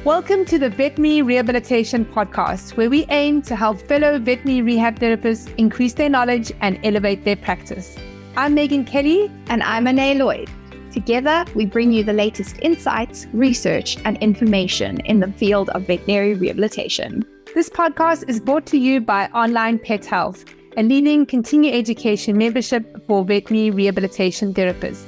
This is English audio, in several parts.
Welcome to the Veterinary Rehabilitation Podcast, where we aim to help fellow veterinary rehab therapists increase their knowledge and elevate their practice. I'm Megan Kelly. And I'm Anae Lloyd. Together, we bring you the latest insights, research, and information in the field of veterinary rehabilitation. This podcast is brought to you by Onlinepethealth, a leading continuing education membership for veterinary rehabilitation therapists.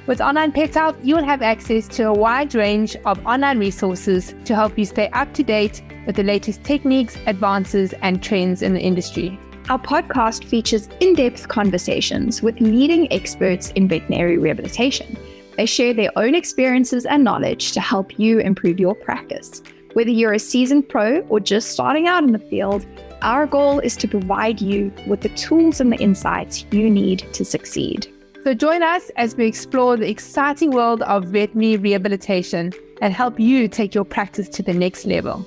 With Onlinepethealth, you'll have access to a wide range of online resources to help you stay up to date with the latest techniques, advances, and trends in the industry. Our podcast features in-depth conversations with leading experts in veterinary rehabilitation. They share their own experiences and knowledge to help you improve your practice. Whether you're a seasoned pro or just starting out in the field, our goal is to provide you with the tools and the insights you need to succeed. So join us as we explore the exciting world of veterinary rehabilitation and help you take your practice to the next level.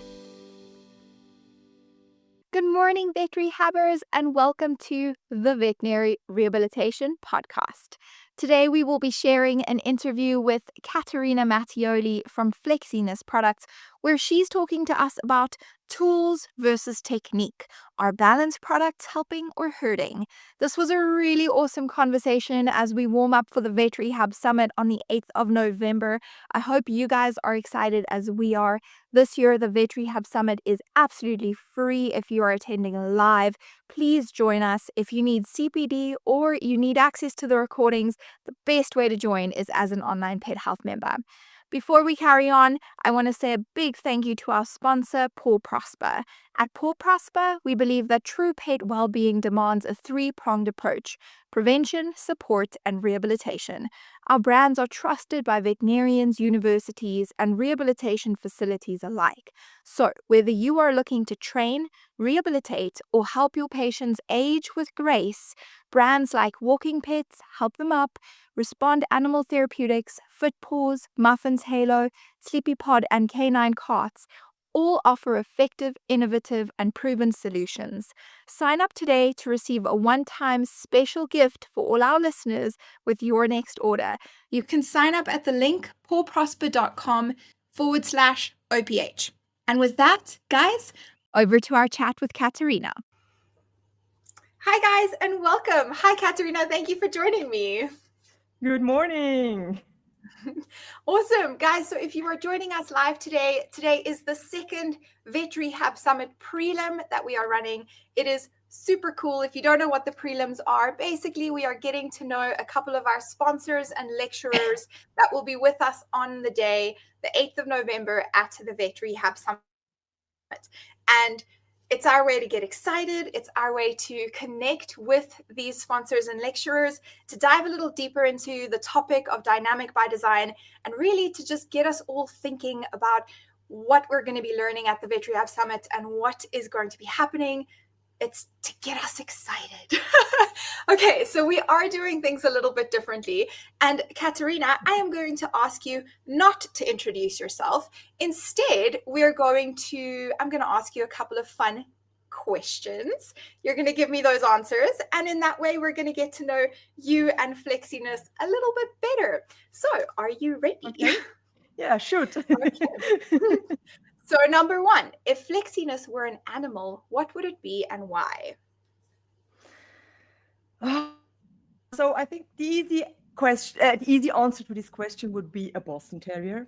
Good morning, vet rehabbers, and welcome to the Veterinary Rehabilitation Podcast. Today, we will be sharing an interview with Katharina Mattioli from Flexiness products, where she's talking to us about tools versus technique. Are balance products helping or hurting? This was a really awesome conversation as we warm up for the Vet Rehab Summit on the 8th of November. I hope you guys are excited as we are. This year, the Vet Rehab Summit is absolutely free if you are attending live. Please join us. If you need CPD or you need access to the recordings, the best way to join is as an Onlinepethealth member. Before we carry on, I want to say a big thank you to our sponsor, Paw Prosper. At Paw Prosper, we believe that true pet well-being demands a three-pronged approach: prevention, support, and rehabilitation. Our brands are trusted by veterinarians, universities, and rehabilitation facilities alike. So, whether you are looking to train, rehabilitate, or help your patients age with grace, brands like Walking Pets, Help Them Up, Respond Animal Therapeutics, Fit Paws, Muffins Halo, Sleepy Pod, and Canine Carts all offer effective, innovative, and proven solutions. Sign up today to receive a one-time special gift for all our listeners with your next order. You can sign up at the link pawprosper.com/OPH. And with that, guys, over to our chat with Katharina. Hi, guys, and welcome. Hi, Katharina. Thank you for joining me. Good morning. Awesome, guys. So if you are joining us live today is the second Vet Rehab Summit prelim that we are running. It is super cool. If you don't know what the prelims are, basically we are getting to know a couple of our sponsors and lecturers that will be with us on the day, the 8th of November at the Vet Rehab Summit. And it's our way to get excited. It's our way to connect with these sponsors and lecturers, to dive a little deeper into the topic of dynamic by design, and really to just get us all thinking about what we're going to be learning at the Vet Rehab Summit and what is going to be happening. It's to get us excited. Okay, so we are doing things a little bit differently. And Katharina, I am going to ask you not to introduce yourself. Instead, I'm going to ask you a couple of fun questions. You're going to give me those answers. And in that way, we're going to get to know you and Flexiness a little bit better. So are you ready? Okay. Yeah, shoot. Okay. So number one, if Flexiness were an animal, what would it be and why? So I think the easy answer to this question would be a Boston Terrier.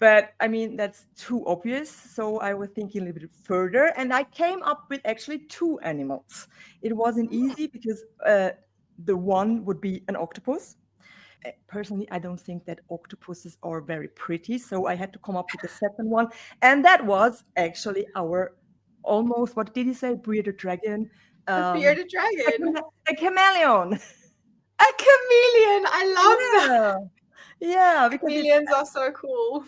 But I mean, that's too obvious. So I was thinking a little bit further, and I came up with actually two animals. It wasn't easy because the one would be an octopus. Personally, I don't think that octopuses are very pretty, so I had to come up with a second one, and that was actually our almost, what did you say, bearded dragon? A bearded dragon. A chameleon. A chameleon. I love that. Yeah, because chameleons are so cool.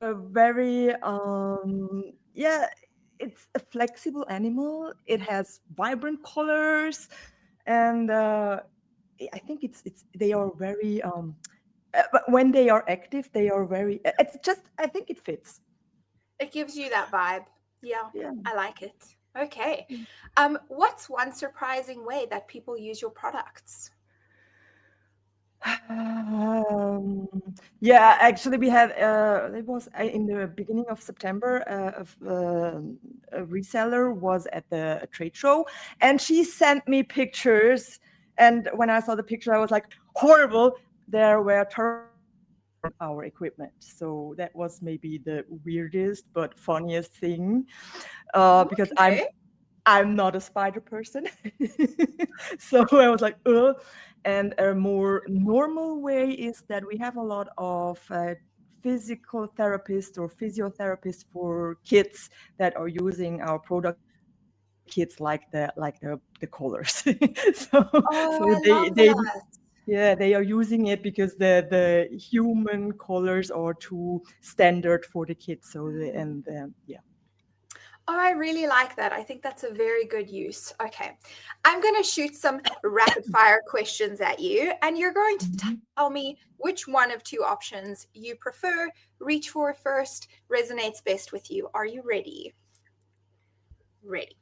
A very it's a flexible animal. It has vibrant colors, and I think they are very but when they are active, they are very. It's just, I think it fits. It gives you that vibe. Yeah. I like it. Okay. What's one surprising way that people use your products? Um, yeah, actually, we had it was in the beginning of September. A reseller was at the trade show, and she sent me pictures. And when I saw the picture, I was like, horrible. There were our equipment. So that was maybe the weirdest but funniest thing, because Okay. I'm not a spider person. So I was like, ugh. And a more normal way is that we have a lot of physical therapists or physiotherapists for kids that are using our product. Kids like the colors. so Oh, so I love they that. yeah, they are using it because the human colors are too standard for the kids. So yeah. Oh, I really like that. I think that's a very good use. Okay. I'm going to shoot some rapid fire questions at you, and you're going to tell me which one of two options you prefer, reach for first, resonates best with you. Are you ready? Ready.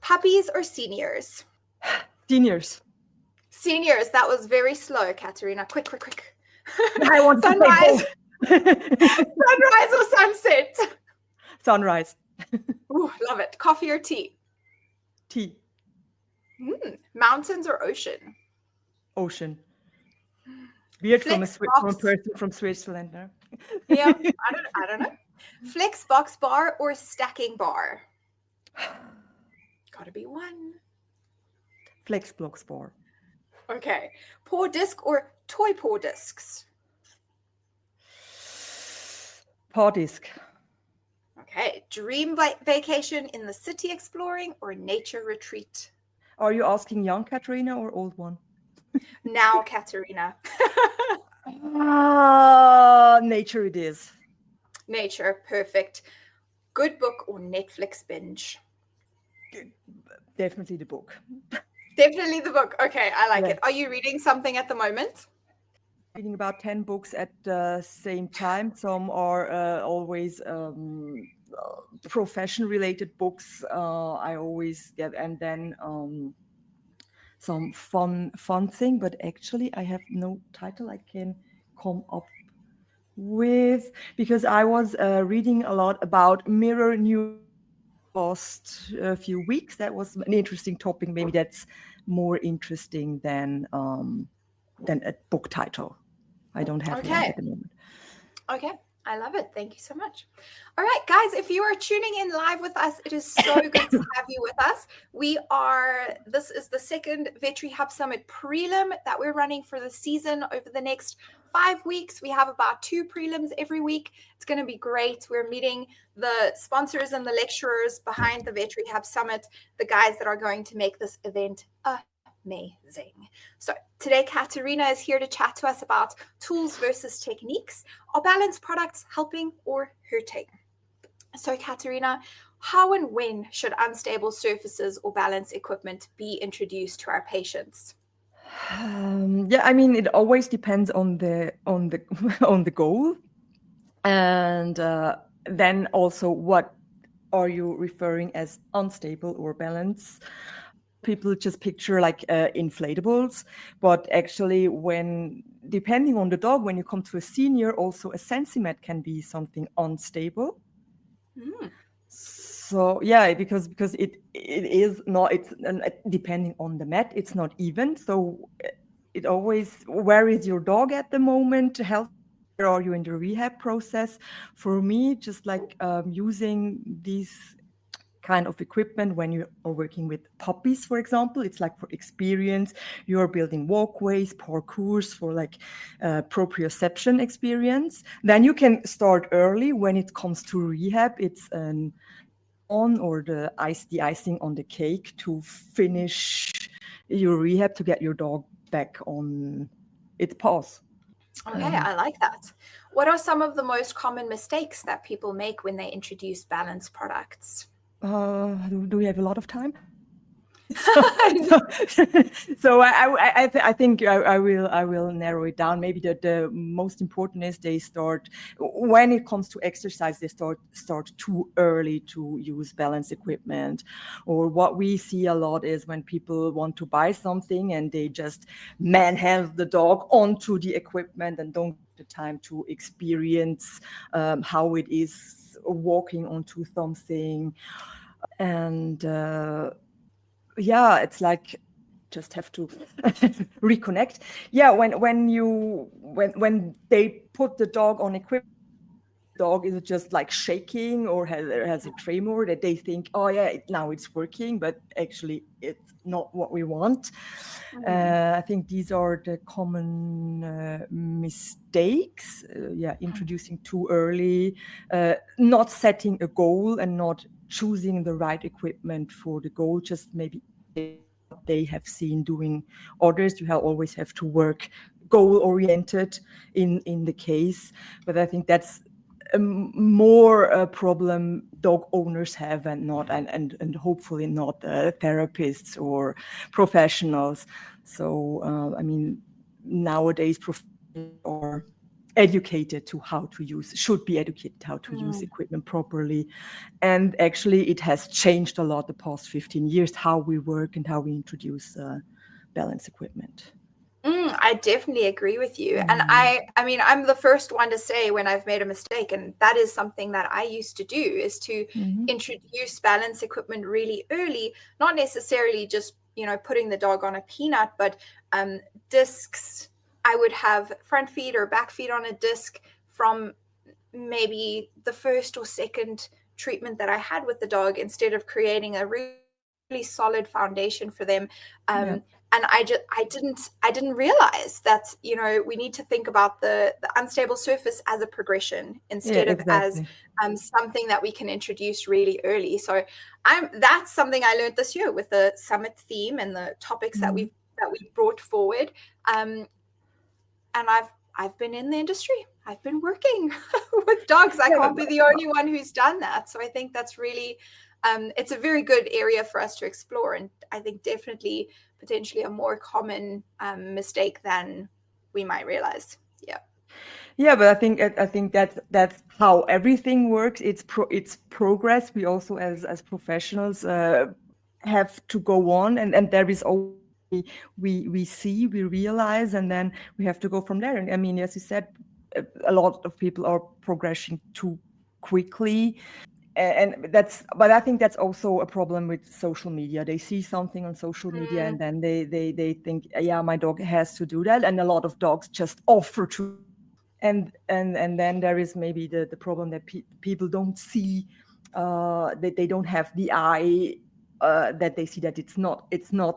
Puppies or seniors? Seniors. Seniors. That was very slow, Katharina. Quick, quick, quick. I wanted to say Sunrise, both. sunrise or sunset? Sunrise. Ooh, love it. Coffee or tea? Tea. Mountains or ocean? Ocean. Weird from a Flex box. person from Switzerland. No? Yeah, I don't know. Flex box bar or stacking bar? Gotta be one. Flex blocks bar. Okay. Pour disc or toy pour discs? Paw disc. Okay. Dream vacation in the city exploring or nature retreat? Are you asking young Katharina or old one? Now, Katharina. Nature it is. Nature, perfect. Good book or Netflix binge? Definitely the book. Definitely the book. Okay, I like Yeah. it. Are you reading something at the moment? Reading about 10 books at the same time. Some are always profession related books. I always get, and then some fun thing, but actually I have no title I can come up with, because I was reading a lot about mirror neurons last few weeks. That was an interesting topic. Maybe that's more interesting than a book title. I don't have one Okay. at the moment. Okay. I love it. Thank you so much. All right, guys, if you are tuning in live with us, it is so good to have you with us. This is the second Vet Rehab Summit prelim that we're running for the season over the next 5 weeks. We have about 2 prelims every week. It's going to be great. We're meeting the sponsors and the lecturers behind the Vet Rehab Summit, the guys that are going to make this event amazing. So today, Katharina is here to chat to us about tools versus techniques. Are balance products helping or hurting? So Katharina, how and when should unstable surfaces or balance equipment be introduced to our patients? Yeah, I mean, it always depends on the on the goal, and then also what are you referring as unstable or balance. People just picture like inflatables, but actually, when depending on the dog, when you come to a senior, also a sensimat can be something unstable. So yeah, because it is not, it's depending on the mat, it's not even. So it always, where is your dog at the moment, health, where are you in the rehab process? For me, just like using these kind of equipment when you are working with puppies, for example, it's like for experience, you're building walkways, parkours for like proprioception experience. Then you can start early. When it comes to rehab, it's an on or the icing on the cake to finish your rehab, to get your dog back on its paws. Okay, I like that. What are some of the most common mistakes that people make when they introduce balance products? Do we have a lot of time? So I think I will narrow it down. Maybe the most important is they start, when it comes to exercise, they start too early to use balance equipment. Or what we see a lot is when people want to buy something and they just manhandle the dog onto the equipment and don't get the time to experience how it is walking onto something. And yeah, it's like just have to reconnect. Yeah, when they put the dog on equipment, dog is just like shaking or has a tremor, that they think, oh yeah, now it's working, but actually it's not what we want. I think these are the common mistakes. Introducing too early, not setting a goal and not choosing the right equipment for the goal, just maybe what they have seen doing others. You always have to work goal oriented in the case, but I think that's more a problem dog owners have and hopefully not therapists or professionals. So I mean, nowadays professionals are educated to how to use, should be educated how to use equipment properly. And actually it has changed a lot the past 15 years, how we work and how we introduce balance equipment. I definitely agree with you. And I mean, I'm the first one to say when I've made a mistake, and that is something that I used to do, is to introduce balance equipment really early, not necessarily just, putting the dog on a peanut, but discs. I would have front feet or back feet on a disc from maybe the first or second treatment that I had with the dog, instead of creating a really solid foundation for them. And I didn't realize that, we need to think about the unstable surface as a progression instead of as something that we can introduce really early. So that's something I learned this year with the summit theme and the topics that we brought forward. And I've been in the industry. I've been working with dogs. I can't be the only one who's done that. So I think that's really, it's a very good area for us to explore. And I think definitely potentially a more common mistake than we might realize. Yeah. Yeah, but I think that's how everything works. It's progress. We also as professionals have to go on, and there is always we realize, and then we have to go from there. And I mean, as you said, a lot of people are progressing too quickly. But I think that's also a problem with social media. They see something on social media and then they think, yeah, my dog has to do that. And a lot of dogs just offer to. And then there is maybe the problem that people don't see, that they don't have the eye, that they see that it's not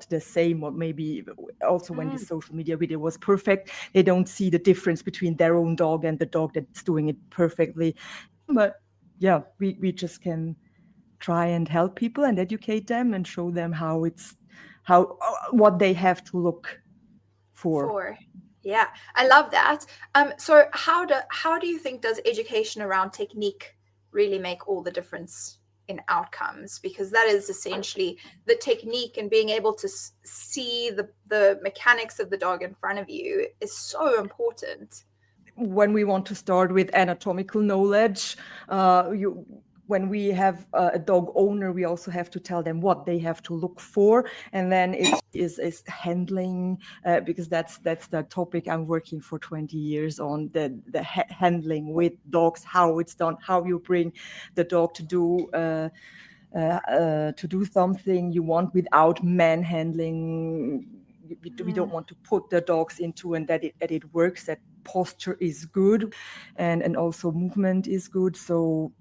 the same. Or maybe also when the social media video was perfect, they don't see the difference between their own dog and the dog that's doing it perfectly. But yeah, we just can try and help people and educate them and show them what they have to look for. Yeah, I love that. So how do you think does education around technique really make all the difference in outcomes? Because that is essentially the technique, and being able to see the mechanics of the dog in front of you is so important. When we want to start with anatomical knowledge, when we have a dog owner, we also have to tell them what they have to look for, and then it is handling, because that's the topic I'm working for 20 years on, the handling with dogs, how it's done, how you bring the dog to do something you want without manhandling. We don't want to put the dogs into, and that it works, that posture is good, and also movement is good. So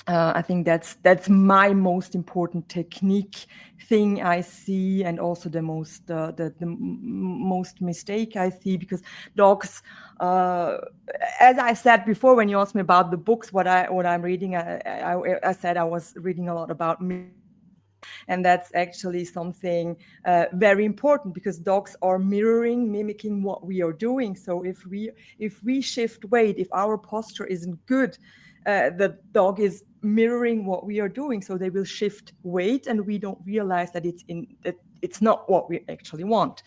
I think that's my most important technique thing I see, and also the most most mistake I see, because dogs, as I said before, when you asked me about the books, what I'm reading, I said I was reading a lot about And that's actually something very important, because dogs are mimicking what we are doing. So if we shift weight, if our posture isn't good, the dog is mirroring what we are doing. So they will shift weight, and we don't realize that it's not what we actually want.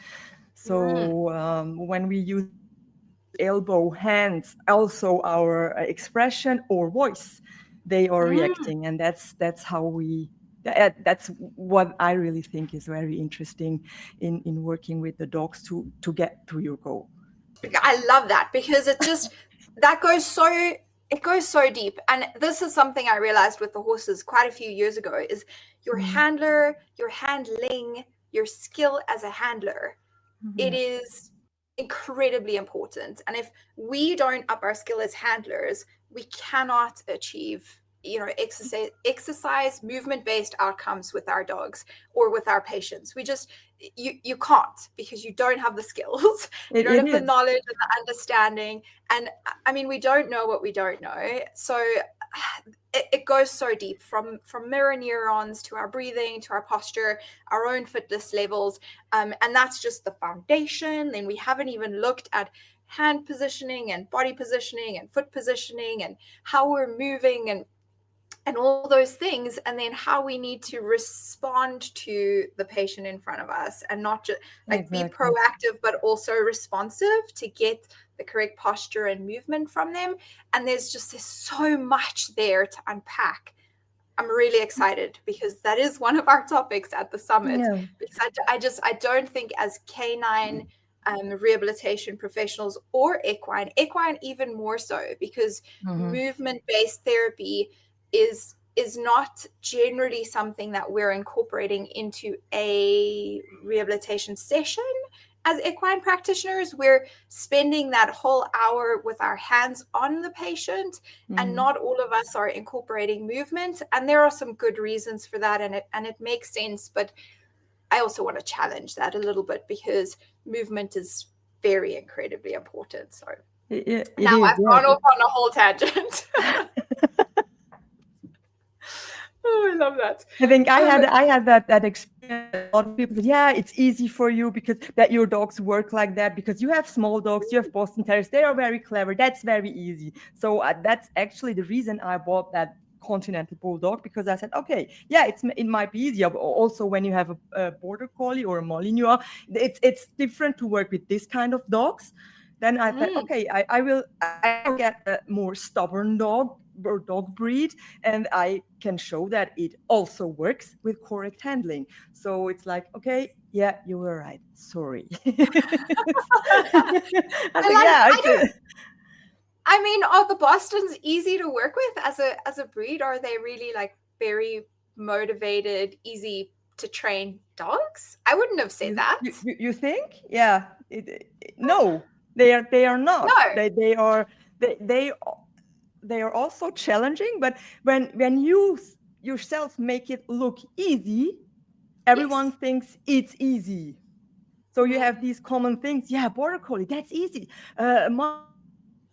So when we use elbow, hands, also our expression or voice, they are reacting, and that's what I really think is very interesting in working with the dogs to get to your goal. I love that, because it goes so deep. And this is something I realized with the horses quite a few years ago, is your handler, your handling, your skill as a handler. It is incredibly important. And if we don't up our skill as handlers, we cannot achieve exercise movement-based outcomes with our dogs or with our patients. We just you can't, because you don't have the skills, you don't have the knowledge and the understanding. And I mean, we don't know what we don't know. So it goes so deep, from mirror neurons to our breathing, to our posture, our own fitness levels. And that's just the foundation. Then we haven't even looked at hand positioning and body positioning and foot positioning and how we're moving and all those things, and then how we need to respond to the patient in front of us, and not just be proactive, but also responsive to get the correct posture and movement from them. And there's so much there to unpack. I'm really excited, because that is one of our topics at the summit. Yeah. Because I don't think, as canine rehabilitation professionals, or equine even more so, because movement-based therapy is not generally something that we're incorporating into a rehabilitation session. As equine practitioners, we're spending that whole hour with our hands on the patient, and not all of us are incorporating movement. And there are some good reasons for that, and it makes sense. But I also want to challenge that a little bit, because movement is very incredibly important. So now I've gone off on a whole tangent. Oh, I love that. I think I had that experience. A lot of people said, yeah, it's easy for you because that your dogs work like that, because you have small dogs, you have Boston Terriers, they are very clever. That's very easy. So that's actually the reason I bought that Continental Bulldog, because I said, okay, yeah, it might be easier. But also, when you have a Border Collie or a Malinois, it's different to work with this kind of dogs. Then I thought, okay, I will get a more stubborn dog or dog breed, and I can show that it also works with correct handling. So it's like, okay, yeah, you were right. Sorry. I mean, are the Bostons easy to work with as a breed? Are they really very motivated, easy to train dogs? I wouldn't have said that. You think? Yeah. No, they are not. No. They are also challenging, but when you yourself make it look easy, everyone thinks it's easy. So you have these common things. Yeah, Border Collie, that's easy.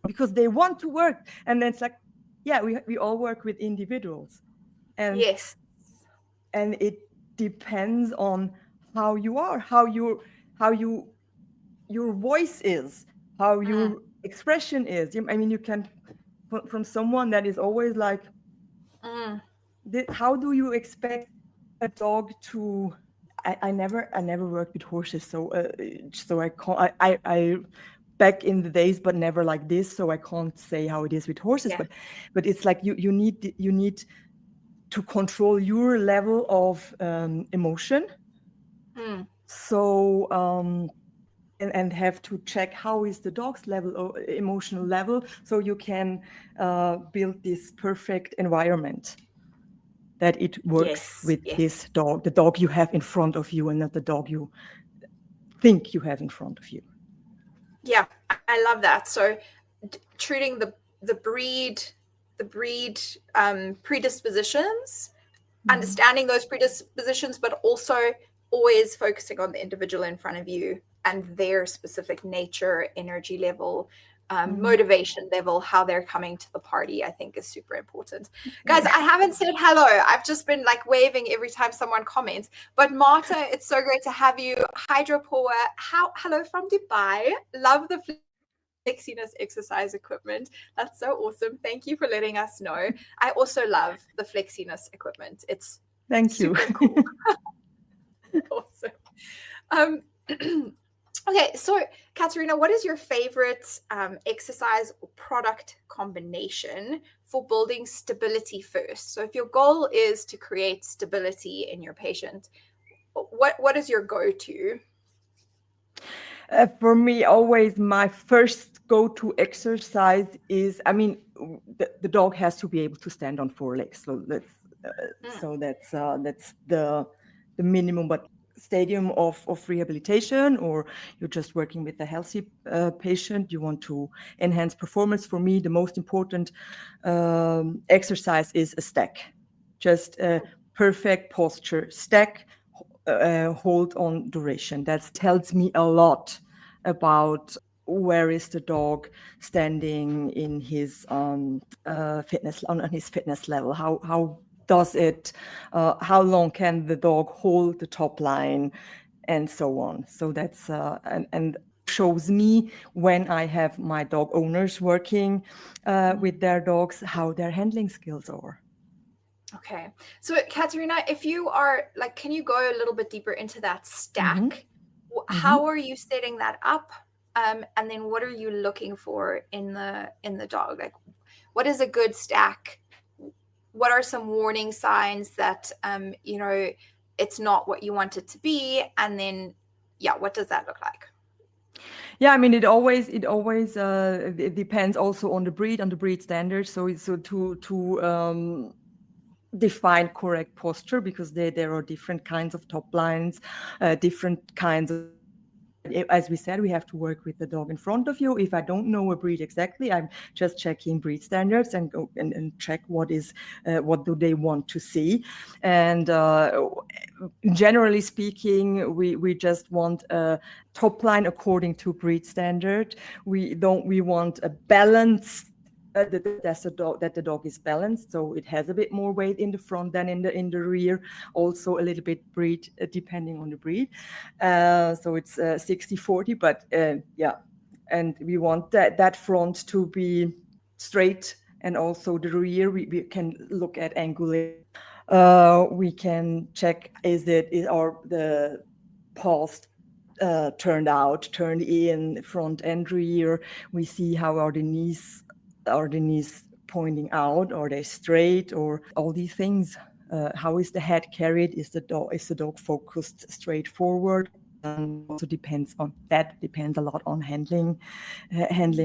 Because they want to work, and then it's like, yeah, we all work with individuals, and and it depends on how you are, how your voice is, how your expression is. I mean, you can, from someone that is always like, how do you expect a dog to? I never worked with horses, so I can't. I back in the days, but never like this, so I can't say how it is with horses. But it's like you need to control your level of emotion. So and have to check how is the dog's level or emotional level, so you can build this perfect environment that it works with this dog, the dog you have in front of you, and not the dog you think you have in front of you. Yeah, I love that. So treating the breed predispositions, understanding those predispositions, but also always focusing on the individual in front of you and their specific nature, energy level, motivation level, how they're coming to the party, I think is super important. Guys, I haven't said hello. I've just been like waving every time someone comments. But Marta, it's so great to have you. Hydropower, hello from Dubai. Love the Flexiness exercise equipment. That's so awesome. Thank you for letting us know. I also love the Flexiness equipment. It's super cool. Awesome. Okay, so Katharina, what is your favorite exercise or product combination for building stability first? So if your goal is to create stability in your patient, what is your go-to? For me, always my first go-to exercise is, I mean, the dog has to be able to stand on 4 legs. So that's the minimum. But stadium of rehabilitation, or you're just working with a healthy patient, you want to enhance performance. For me, the most important exercise is a stack, just a perfect posture stack, hold on duration. That tells me a lot about where is the dog standing in his fitness, on his fitness level. How does it, how long can the dog hold the top line, and so on. So that's and shows me, when I have my dog owners working with their dogs, how their handling skills are. Okay. So Katharina, if you are like, can you go a little bit deeper into that stack? How are you setting that up? And then what are you looking for in the dog? Like, what is a good stack? What are some warning signs that, it's not what you want it to be? And then, what does that look like? Yeah, I mean, it always it depends also on the breed standards. So to define correct posture, because there are different kinds of top lines, different kinds of, as we said, we have to work with the dog in front of you. If I don't know a breed exactly, I'm just checking breed standards and go and check what do they want to see. And generally speaking, we just want a top line according to breed standard. We want a balanced, that the dog is balanced, so it has a bit more weight in the front than in the rear. Also a little bit breed, depending on the breed. So it's 60-40, but and we want that front to be straight, and also the rear we can look at angulation. We can check, are the paws turned out, turned in, front and rear. We see how are the knees pointing out, are they straight, or all these things. How is the head carried? Is the dog focused straight forward? Also depends a lot on handling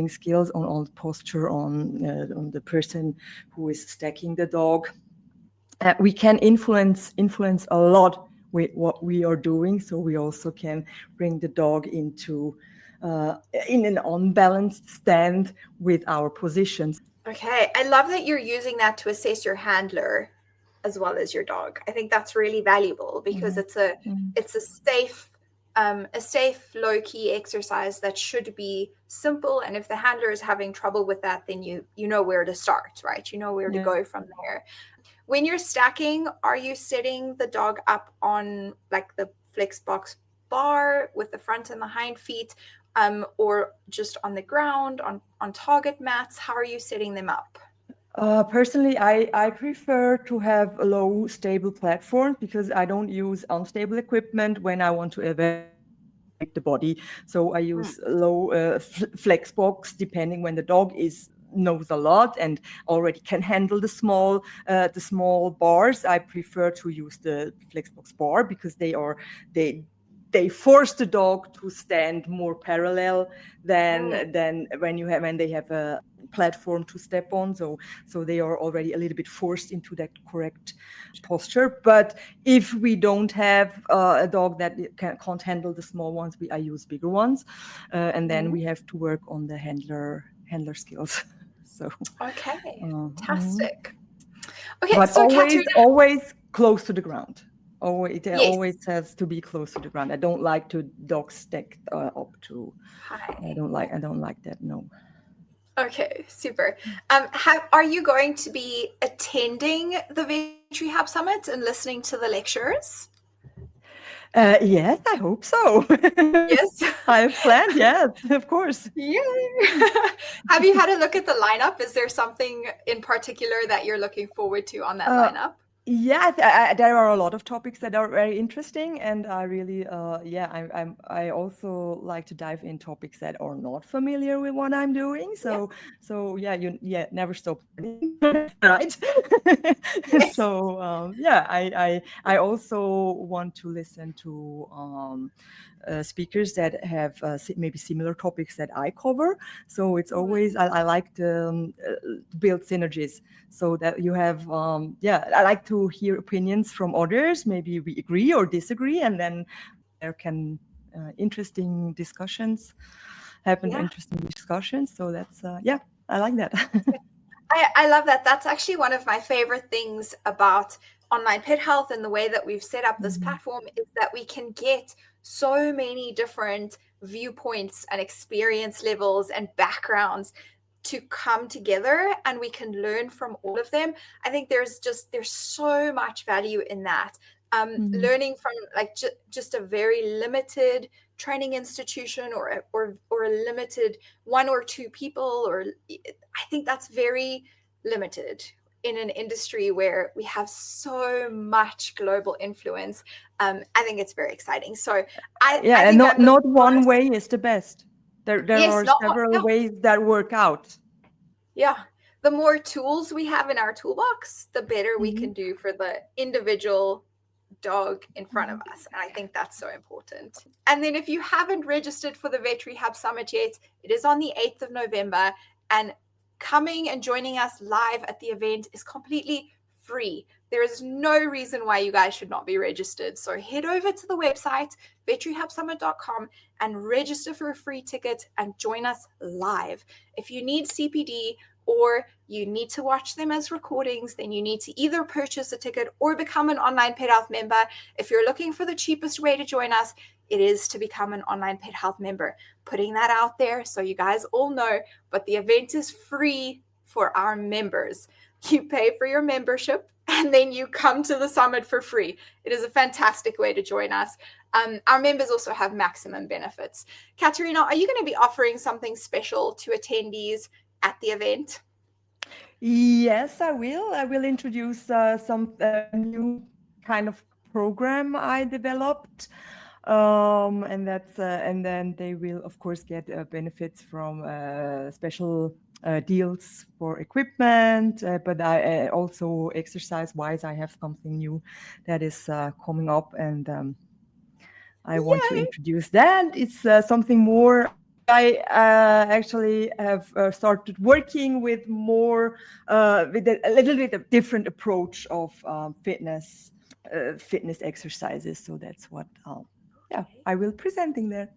skills, on all the posture, on the person who is stacking the dog. We can influence a lot with what we are doing, so we also can bring the dog into in an unbalanced stand with our positions. Okay, I love that you're using that to assess your handler as well as your dog. I think that's really valuable, because it's a safe, low-key exercise that should be simple. And if the handler is having trouble with that, then you know where to start, right? You know where to go from there. When you're stacking, are you setting the dog up on like the Flexbox bar with the front and the hind feet, or just on the ground, on target mats? How are you setting them up? Personally, I prefer to have a low, stable platform, because I don't use unstable equipment when I want to evaluate the body. So I use low flex box, depending when the dog knows a lot and already can handle the small bars. I prefer to use the Flexbox bar, because they force the dog to stand more parallel than when they have a platform to step on. So they are already a little bit forced into that correct posture. But if we don't have a dog that can't handle the small ones, I use bigger ones, and then we have to work on the handler skills. So okay, fantastic. Okay, but so always close to the ground. Always has to be close to the ground. I don't like to dog stack up to high. I don't like that. No. Okay, super. Are you going to be attending the Vet Rehab Summit and listening to the lectures? Yes, I hope so. Yes. I have planned, yes, of course. Yay! Have you had a look at the lineup? Is there something in particular that you're looking forward to on that lineup? Yeah, there are a lot of topics that are very interesting, and I really, I also like to dive in topics that are not familiar with what I'm doing. So never stop learning, right? Yes. So I also want to listen to speakers that have maybe similar topics that I cover. So it's always I like to build synergies, so that you have I like to hear opinions from others. Maybe we agree or disagree, and then there can interesting discussions happen. Yeah. Interesting discussions. So that's I like that. I love that. That's actually one of my favorite things about Online Pet Health and the way that we've set up this platform is that we can get so many different viewpoints and experience levels and backgrounds to come together, and we can learn from all of them. I think there's so much value in that. Learning from like just a very limited training institution or a limited one or two people, or I think that's very limited in an industry where we have so much global influence. I think it's very exciting. So I think not one way is the best. There are several no. ways that work out. Yeah. The more tools we have in our toolbox, the better we can do for the individual dog in front of us. And I think that's so important. And then if you haven't registered for the Vet Rehab Summit yet, it is on the 8th of November. And coming and joining us live at the event is completely free. There is no reason why you guys should not be registered. So head over to the website, vetrehabsummit.com, and register for a free ticket and join us live. If you need CPD or you need to watch them as recordings, then you need to either purchase a ticket or become an Online Pet Health member. If you're looking for the cheapest way to join us, it is to become an Online Pet Health member. Putting that out there so you guys all know, but the event is free for our members. You pay for your membership and then you come to the summit for free. It is a fantastic way to join us. Our members also have maximum benefits. Katharina, are you going to be offering something special to attendees at the event? Yes, I will. I will introduce some new kind of program I developed, and then they will, of course, get benefits from special deals for equipment. But I also exercise-wise, I have something new that is coming up, and I want to introduce that. It's something more. I actually have started working with more with a little bit of different approach of fitness exercises. So that's what I will presenting there.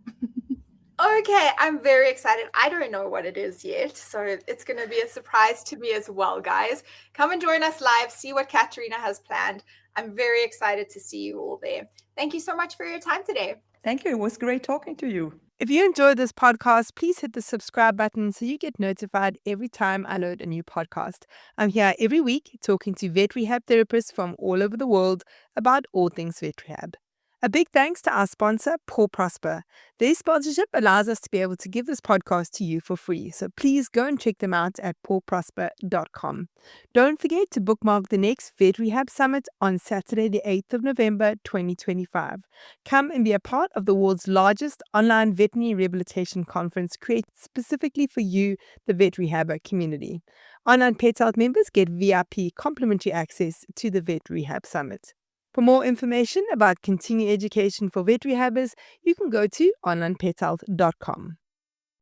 Okay, I'm very excited. I don't know what it is yet, so it's going to be a surprise to me as well, guys. Come and join us live, see what Katharina has planned. I'm very excited to see you all there. Thank you so much for your time today. Thank you. It was great talking to you. If you enjoyed this podcast, please hit the subscribe button so you get notified every time I load a new podcast. I'm here every week talking to vet rehab therapists from all over the world about all things vet rehab. A big thanks to our sponsor, Paw Prosper. Their sponsorship allows us to be able to give this podcast to you for free, so please go and check them out at pawprosper.com. Don't forget to bookmark the next Vet Rehab Summit on Saturday, the 8th of November, 2025. Come and be a part of the world's largest online veterinary rehabilitation conference created specifically for you, the vet rehabber community. Online Pet Health members get VIP complimentary access to the Vet Rehab Summit. For more information about continuing education for vet rehabbers, you can go to onlinepethealth.com.